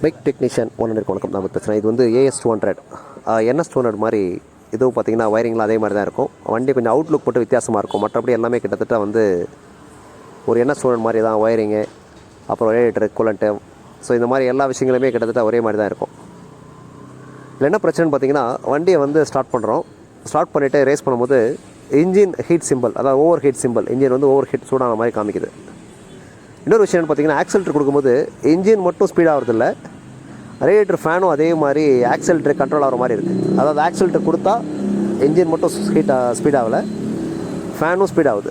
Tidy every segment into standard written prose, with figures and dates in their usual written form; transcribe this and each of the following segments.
Bike technician owner வணக்கம். நான் பேசுகிறேன். இது வந்து AS 200 NS 200 மாதிரி இதுவும் பார்த்திங்கன்னா வயரிங்லாம் அதே மாதிரி தான் இருக்கும். வண்டி கொஞ்சம் அவுட்லுக் போட்டு வித்தியாசமாக இருக்கும். மற்றபடி எல்லாமே கிட்டத்தட்ட வந்து ஒரு NS 200 மாதிரி தான் வயரிங்கு, அப்புறம் ரேடியேட்டர், கூலண்ட்டு, ஸோ இந்த மாதிரி எல்லா விஷயங்களுமே கிட்டத்தட்ட ஒரே மாதிரி தான் இருக்கும். இதில் என்ன பிரச்சனைன்னு பார்த்தீங்கன்னா, வண்டியை வந்து ஸ்டார்ட் பண்ணுறோம். ஸ்டார்ட் பண்ணிவிட்டு ரேஸ் பண்ணும்போது இன்ஜின் ஹீட் சிம்பிள், அதாவது ஓவர் ஹீட் சிம்பிள், இன்ஜின் வந்து ஓவர் ஹீட் சூடான மாதிரி காமிக்குது. இன்னொரு விஷயம் பார்த்தீங்கன்னா, ஆக்சிலேட்டர் கொடுக்கும்போது இன்ஜின் மட்டும் ஸ்பீட் ஆகிறதில்ல, ரேடியேட்டர் ஃபேனும் அதே மாதிரி ஆக்சிலேட்டர் கண்ட்ரோல் ஆகிற மாதிரி இருக்குது. அதாவது ஆக்சிலேட்டர் கொடுத்தா இன்ஜின் மட்டும் ஸ்பீட் ஆகலை, ஃபேனும் ஸ்பீட் ஆகுது.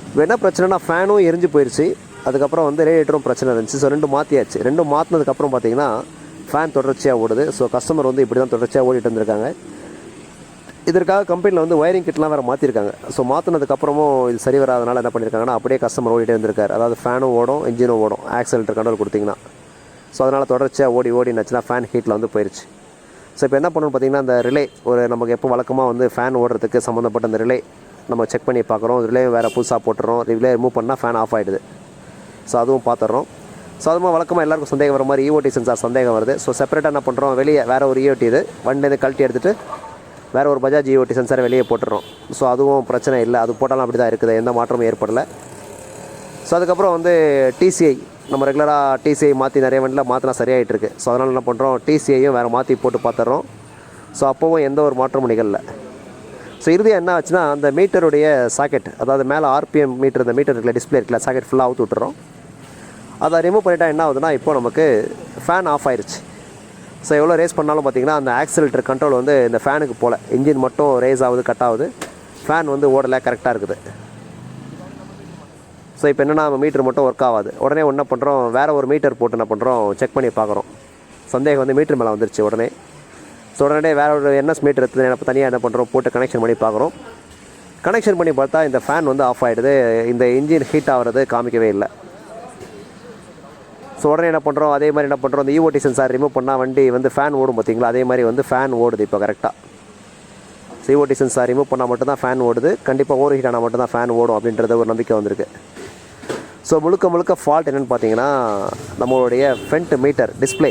இப்போ என்ன பிரச்சனைனா, ஃபேனும் எரிஞ்சு போயிடுச்சு, அதுக்கப்புறம் வந்து ரேடியேட்டரும் பிரச்சனை இருந்துச்சு. ஸோ ரெண்டும் மாற்றியாச்சு. ரெண்டும் மாற்றினதுக்கப்புறம் பார்த்தீங்கன்னா ஃபேன் தொடர்ச்சியாக ஓடுது. ஸோ கஸ்டமர் வந்து இப்படி தான் தொடர்ச்சியாக ஓடிட்டு இருந்திருக்காங்க. இதற்காக கம்பெனியில் வந்து ஒயரிங் கிட்லாம் வேறு மாற்றிருக்காங்க. ஸோ மாற்றினதுக்கப்புறமும் இது சரி வராதனால என்ன பண்ணியிருக்காங்கன்னா, அப்படியே கஸ்டமர் ஓடிட்டே இருந்திருக்காரு. அதாவது ஃபேனும் ஓடும், இன்ஜினும் ஓடும், ஆக்சிலேட்டர் கண்ட்ரோல் கொடுத்திங்கன்னா. ஸோ அதனால் தொடர்ச்சியாக ஓடினாச்சுன்னா ஃபேன் ஹீட்டில் வந்து போயிடுச்சு. ஸோ இப்போ என்ன பண்ணணும்னு பார்த்தீங்கன்னா, அந்த ரிலே ஒரு நமக்கு எப்போ வழக்கமாக வந்து ஃபேன் ஓடுறதுக்கு சம்மந்தப்பட்ட அந்த ரிலே நம்ம செக் பண்ணி பார்க்குறோம். ரிலே வேறு புதுசாக போட்டுறோம். ரிலே ரிமூவ் பண்ணால் ஃபேன் ஆஃப் ஆகிடுது. ஸோ அதுவும் பார்த்துட்றோம். ஸோ அதுவும் வழக்கமாக எல்லாருக்கும் சந்தேகம் வர மாதிரி EOT சென்சார் சந்தேகம் வருது. ஸோ செப்பரேட்டாக என்ன பண்ணுறோம், வெளியே வேறு ஒரு EOT இது வண்டிலேருந்து கழட்டி எடுத்துகிட்டு வேறு ஒரு பஜாஜ் EOT சென்சாரை வெளியே போட்டுறோம். ஸோ அதுவும் பிரச்சனை இல்லை, அது போட்டாலும் அப்படி தான் இருக்குது, எந்த மாற்றமும் ஏற்படலை. ஸோ அதுக்கப்புறம் வந்து TCI, நம்ம ரெகுலராக TCI மாற்றி நிறைய வண்டியில் மாற்றினா சரியாகிட்டு இருக்குது. ஸோ அதனால் என்ன பண்ணுறோம், TCIயும் வேறு மாற்றி போட்டு பார்த்துட்றோம். ஸோ அப்போவும் எந்த ஒரு மாற்றமும் நிகழல. ஸோ இறுதியாக என்ன ஆச்சுன்னா, அந்த மீட்டருடைய சாக்கெட், அதாவது மேலே RPM மீட்டர், இந்த மீட்டர் இருக்குல்ல, டிஸ்பிளே இருக்குல்ல, சாக்கெட் ஃபுல்லாக அவுத்து விட்டுறோம். அதை ரிமூவ் பண்ணிட்டா என்ன ஆகுதுன்னா, இப்போ நமக்கு ஃபேன் ஆஃப் ஆயிடுச்சு. ஸோ எவ்வளோ ரேஸ் பண்ணாலும் பார்த்திங்கன்னா அந்த ஆக்சிலேட்டர் கண்ட்ரோல் வந்து இந்த ஃபேனுக்கு போகல, இன்ஜின் மட்டும் ரேஸ் ஆகுது, கட் ஆகுது, ஃபேன் வந்து ஓடலை, கரெக்டாக இருக்குது. ஸோ இப்போ என்னென்னா, மீட்டர் மட்டும் ஒர்க் ஆகாது. உடனே என்ன பண்ணுறோம், வேறு ஒரு மீட்டர் போட்டு என்ன பண்ணுறோம், செக் பண்ணி பார்க்குறோம். சந்தேகம் வந்து மீட்டர் மேலே வந்துருச்சு உடனே. ஸோ உடனே வேறு ஒரு NS மீட்டர் எடுத்து தனியாக என்ன பண்ணுறோம், போட்டு கனெக்ஷன் பண்ணி பார்க்குறோம். கனெக்ஷன் பண்ணி பார்த்தா இந்த ஃபேன் வந்து ஆஃப் ஆகிடுது, இந்த இன்ஜின் ஹீட் ஆகிறது காமிக்கவே இல்லை. ஸோ உடனே என்ன பண்ணுறோம், அதே மாதிரி என்ன பண்ணுறோம், இந்த EOT சென்சார் ரிமூவ் பண்ணால் வண்டி வந்து ஃபேன் ஓடும் பார்த்திங்களா, அதே மாதிரி வந்து ஃபேன் ஓடுது இப்போ கரெக்டாக. ஸோ EOT சென்சார் ரிமூவ் பண்ணால் மட்டும்தான் ஃபேன் ஓடுது, கண்டிப்பாக ஓவர் ஹீட் ஆனால் மட்டும்தான் ஃபேன் ஓடும் அப்படின்றது ஒரு நம்பிக்கை வந்திருக்கு. ஸோ முழுக்க ஃபால்ட் என்னென்னு பார்த்தீங்கன்னா, நம்மளுடைய ஃப்ரண்ட் மீட்டர் டிஸ்பிளே.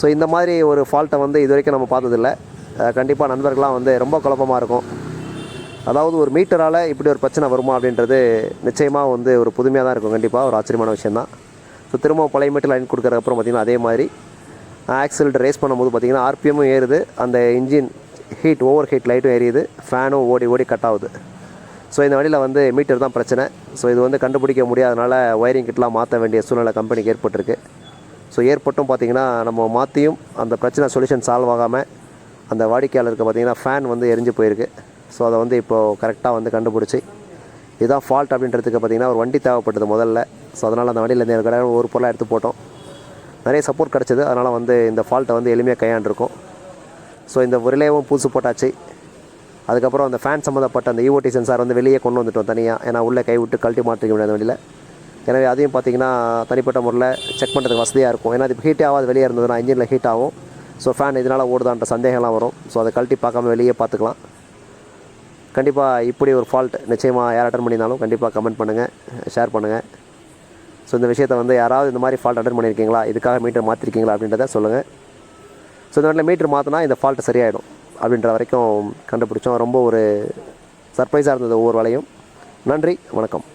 ஸோ இந்த மாதிரி ஒரு ஃபால்ட்டை வந்து இது வரைக்கும் நம்ம பார்த்ததில்ல. கண்டிப்பாக நண்பர்கள்லாம் வந்து ரொம்ப குழப்பமாக இருக்கும். அதாவது ஒரு மீட்டரால் இப்படி ஒரு பிரச்சனை வருமா அப்படின்றது நிச்சயமாக வந்து ஒரு புதுமையாக தான் இருக்கும். கண்டிப்பாக ஒரு ஆச்சரியமான விஷயந்தான். ஸோ திரும்ப பழைய மீட்டர் லைன் கொடுக்குறதுக்கப்புறம் பார்த்திங்கன்னா அதே மாதிரி ஆக்சிலேட்டர் ரேஸ் பண்ணும்போது பார்த்திங்கன்னா RPMமும் ஏறுது, அந்த இன்ஜின் ஹீட் ஓவர் ஹீட் லைட்டும் எரியுது, ஃபேனும் ஓடி கட் ஆகுது. ஸோ இந்த வழியில் வந்து மீட்டர் தான் பிரச்சனை. ஸோ இது வந்து கண்டுபிடிக்க முடியாதனால ஒயரிங் கிட்லாம் மாற்ற வேண்டிய சூழ்நிலை கம்பெனிக்கு ஏற்பட்டிருக்கு. ஸோ ஏற்பட்டும் பார்த்திங்கன்னா நம்ம மாற்றியும் அந்த பிரச்சனை சொல்யூஷன் சால்வ் ஆகாமல் அந்த வாடிக்கையாளருக்கு பார்த்திங்கன்னா ஃபேன் வந்து எரிஞ்சு போயிருக்கு. ஸோ அதை வந்து இப்போது கரெக்டாக வந்து கண்டுபிடிச்சி இதுதான் ஃபால்ட் அப்படின்றதுக்கு பார்த்திங்கன்னா ஒரு வண்டி தேவைப்பட்டது முதல்ல. ஸோ அதனால் அந்த வண்டியிலேருந்து எனக்கு ஒரு பொருளாக எடுத்து போட்டோம். நிறைய சப்போர்ட் கிடச்சிது. அதனால் வந்து இந்த ஃபால்ட்டை வந்து எளிமையாக கையாண்டிருக்கோம். ஸோ இந்த ரிலேவும் புதுசு போட்டாச்சு. அதுக்கப்புறம் அந்த ஃபேன் சம்மந்தப்பட்ட அந்த EOT சென்சார் வந்து வெளியே கொண்டு வந்துட்டோம் தனியாக. ஏன்னா உள்ளே கை விட்டு கழட்டி மாற்றிக்க முடியாது வண்டியில். எனவே அதையும் பார்த்திங்கன்னா தனிப்பட்ட முறையில் செக் பண்ணுறதுக்கு வசதியாக இருக்கும். ஏன்னா அது ஹீட்டே ஆகாது, வெளியே இருந்ததுன்னா இன்ஜினில் ஹீட் ஆகும். ஸோ ஃபேன் இதனால் ஓடுதான்ற சந்தேகம்லாம் வரும். ஸோ அதை கழட்டி பார்க்காம வெளியே பார்த்துக்கலாம். கண்டிப்பாக இப்படி ஒரு ஃபால்ட் நிச்சயமாக யார் அட்டன் பண்ணியிருந்தாலும் கண்டிப்பாக கமெண்ட் பண்ணுங்கள், ஷேர் பண்ணுங்கள். ஸோ இந்த விஷயத்தை வந்து யாராவது இந்த மாதிரி ஃபால்ட் அட்டன் பண்ணியிருக்கீங்களா, இதுக்காக மீட்டர் மாற்றிருக்கீங்களா அப்படின்றத சொல்லுங்கள். ஸோ இந்த மாதிரி மீட்டர் மாற்றினா இந்த ஃபால்ட்டு சரியாயிடும் அப்படின்ற வரைக்கும் கண்டுபிடிச்சோம். ரொம்ப ஒரு சர்ப்ரைஸாக இருந்தது ஒவ்வொரு வேலையும். நன்றி, வணக்கம்.